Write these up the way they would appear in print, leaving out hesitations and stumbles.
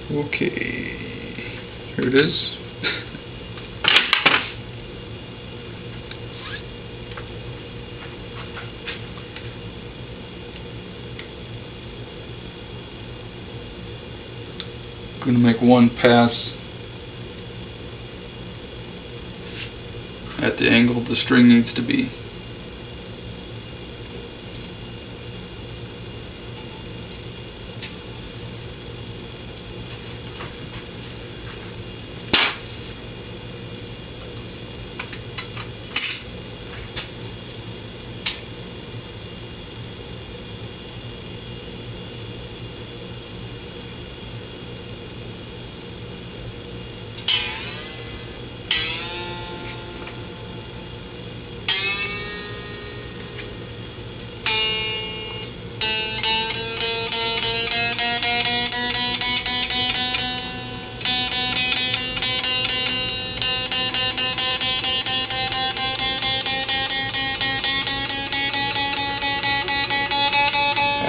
Okay, here it is. I'm going to make one pass at the angle the string needs to be.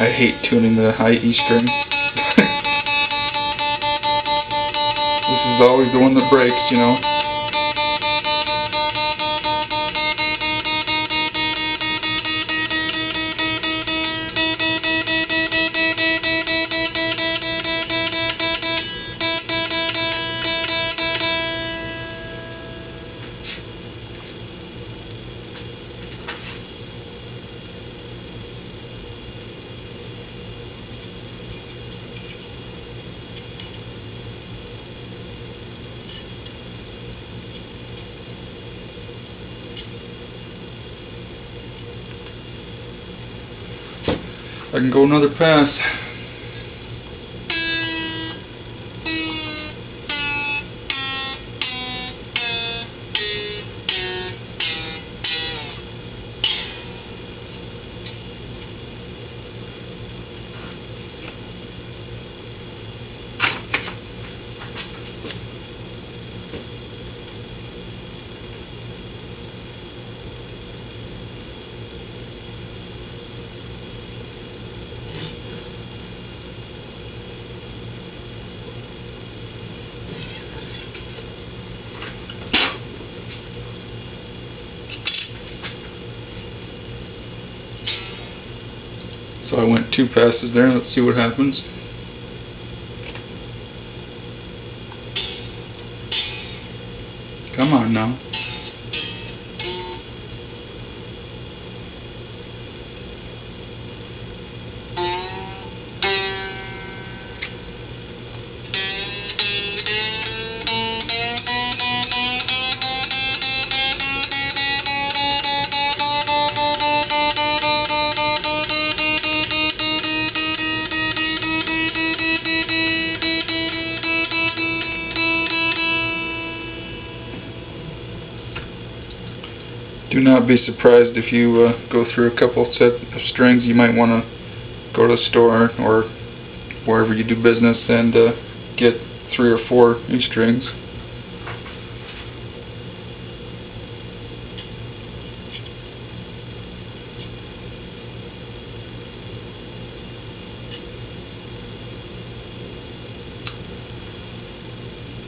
I hate tuning the high E string. This is always the one that breaks, you know. I can go another pass. So I went 2 passes there. Let's see what happens. Come on now. Do not be surprised if you go through a couple sets of strings. You might want to go to the store or wherever you do business and get 3 or 4 E strings.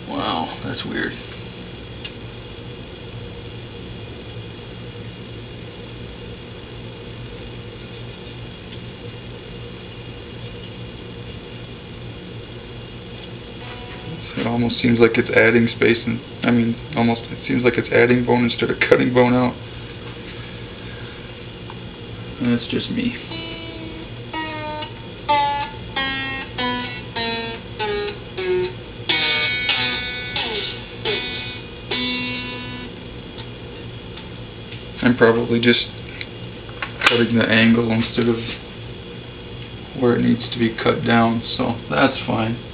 Wow, that's weird. It almost seems like it's adding space, and it seems like it's adding bone instead of cutting bone out. And that's just me. I'm probably just cutting the angle instead of where it needs to be cut down, so that's fine.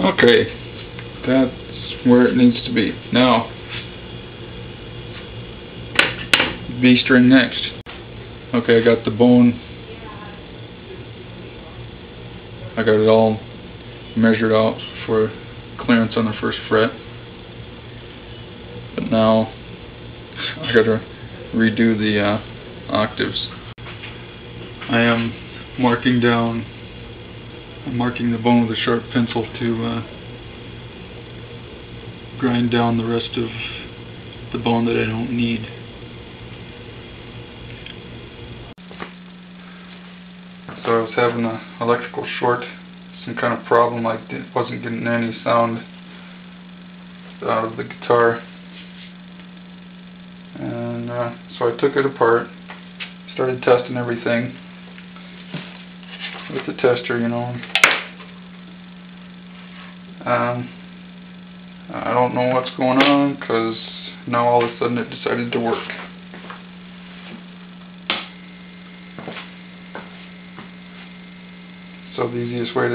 Okay, that's where it needs to be. Now, B string next. Okay, I got the bone. I got it all measured out for clearance on the first fret. But now I gotta redo the octaves. I'm marking the bone with a sharp pencil to grind down the rest of the bone that I don't need. So I was having an electrical short, some kind of problem. I wasn't getting any sound out of the guitar, and so I took it apart, started testing everything with the tester, you know. I don't know what's going on, because now all of a sudden it decided to work. So the easiest way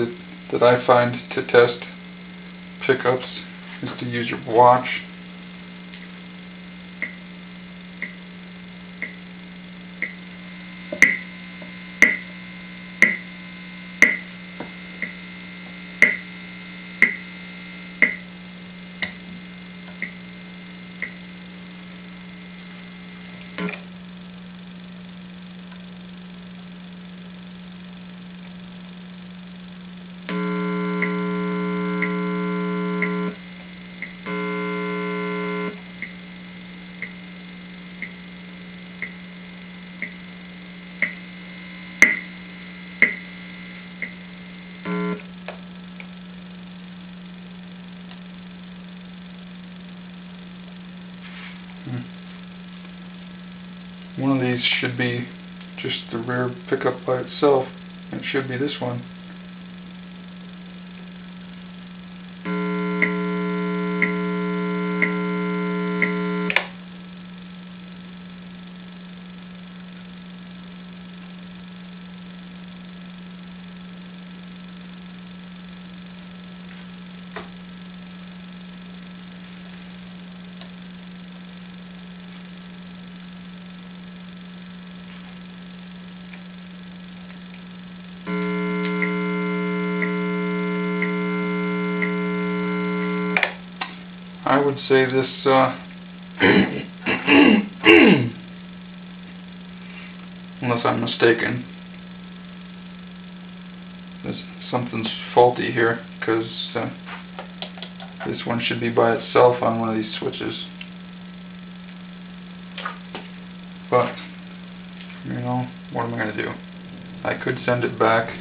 that I find to test pickups is to use your watch. One of these should be just the rear pickup by itself. It should be this one. I would say this, unless I'm mistaken, something's faulty here, because this one should be by itself on one of these switches. But, you know, what am I going to do? I could send it back.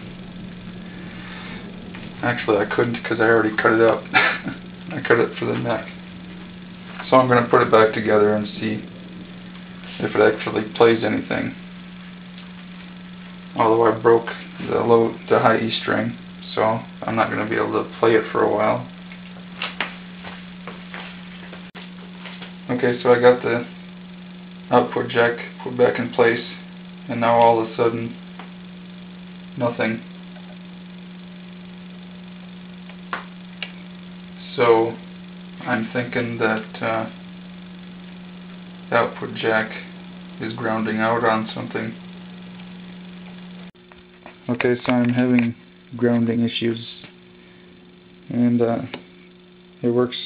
Actually, I couldn't, because I already cut it up. I cut it for the neck. So I'm going to put it back together and see if it actually plays anything. Although I broke the high E string, so I'm not going to be able to play it for a while. Okay, so I got the output jack put back in place, and now all of a sudden, nothing. So I'm thinking that the output jack is grounding out on something. Okay, so I'm having grounding issues, and it works.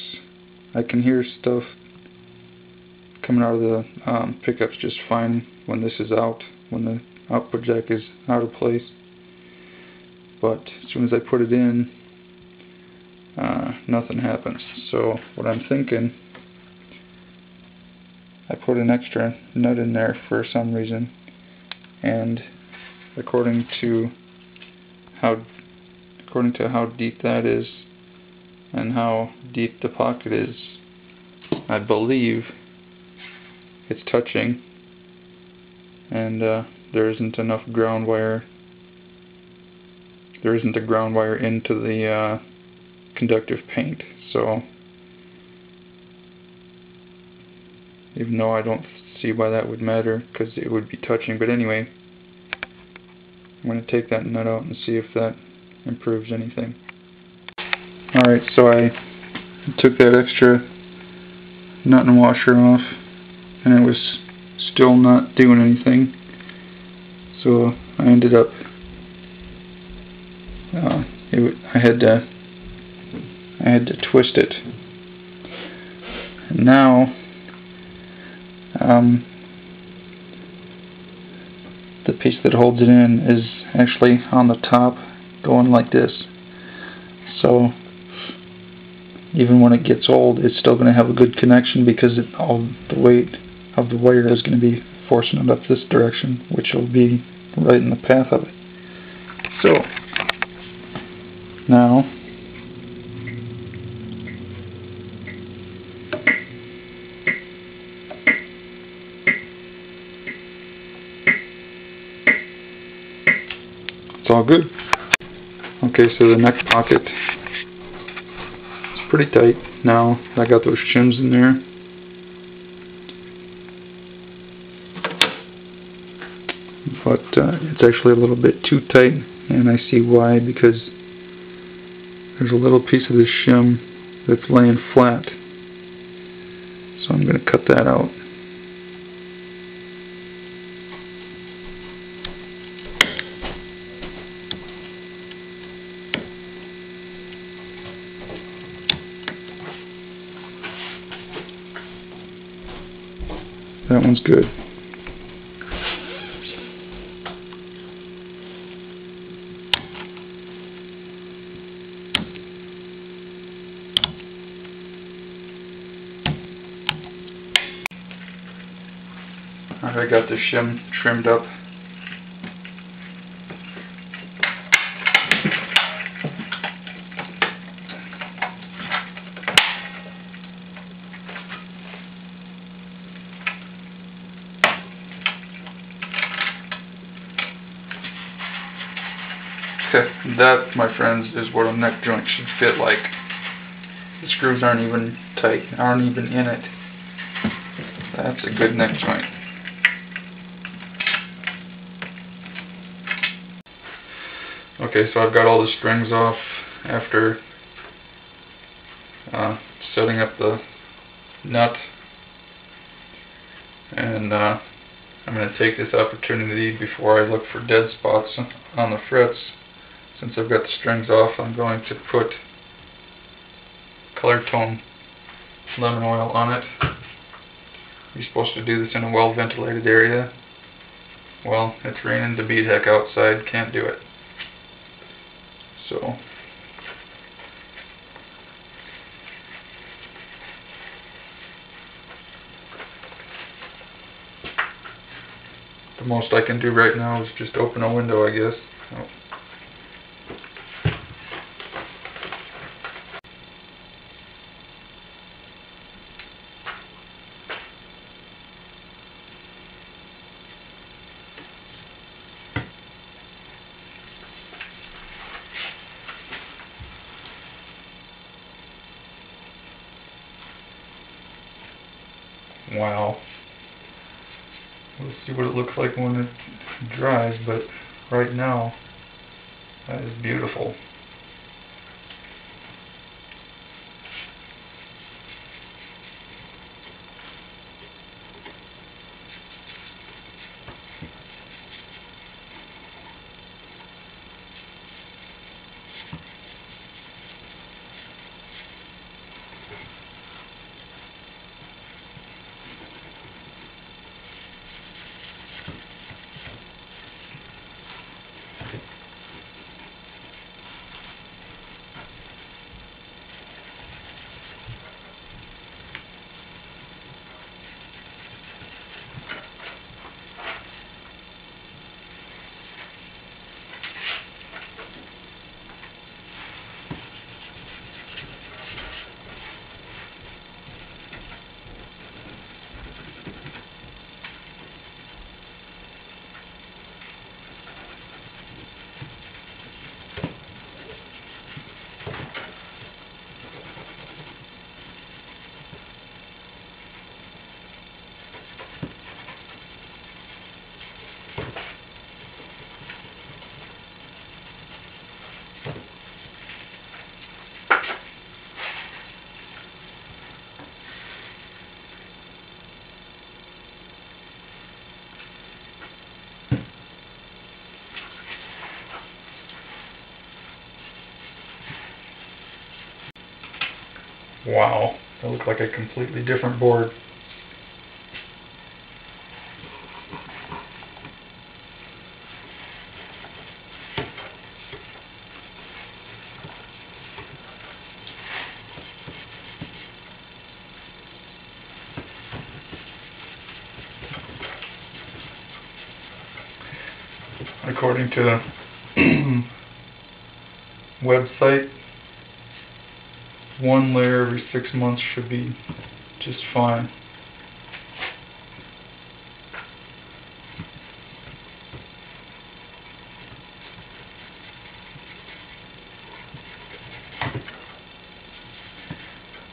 I can hear stuff coming out of the pickups just fine when this is out, when the output jack is out of place. But as soon as I put it in, nothing happens. So what I'm thinking, I put an extra nut in there for some reason, and according to how deep that is and how deep the pocket is, I believe it's touching, and there isn't enough ground wire. There isn't a ground wire into the conductive paint. So even though I don't see why that would matter, because it would be touching, but anyway, I'm going to take that nut out and see if that improves anything. Alright, so I took that extra nut and washer off, and it was still not doing anything. So I ended up, I had to twist it. And now, the piece that holds it in is actually on the top, going like this. So even when it gets old, it's still going to have a good connection, because all the weight of the wire is going to be forcing it up this direction, which will be right in the path of it. So now it's all good. Okay, so the neck pocket is pretty tight now. I got those shims in there. But it's actually a little bit too tight, and I see why, because there's a little piece of this shim that's laying flat. So I'm going to cut that out. That one's good. Alright, I got the shim trimmed up. That, my friends, is what a neck joint should fit like. The screws aren't even tight, aren't even in it. That's a good neck joint. Okay, so I've got all the strings off after setting up the nut, and I'm going to take this opportunity before I look for dead spots on the frets. Since I've got the strings off, I'm going to put color tone lemon oil on it. You're supposed to do this in a well ventilated area. Well, it's raining to beat heck outside, can't do it. So the most I can do right now is just open a window, I guess. Oh. Wow. We'll see what it looks like when it dries, but right now, that is beautiful. Wow, that looked like a completely different board. According to the website, one layer every 6 months should be just fine.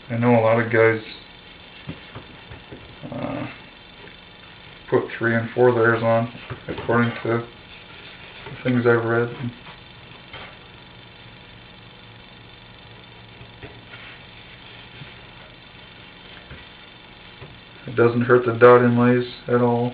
I know a lot of guys put 3 and 4 layers on, according to the things I've read. It doesn't hurt the dot inlays at all.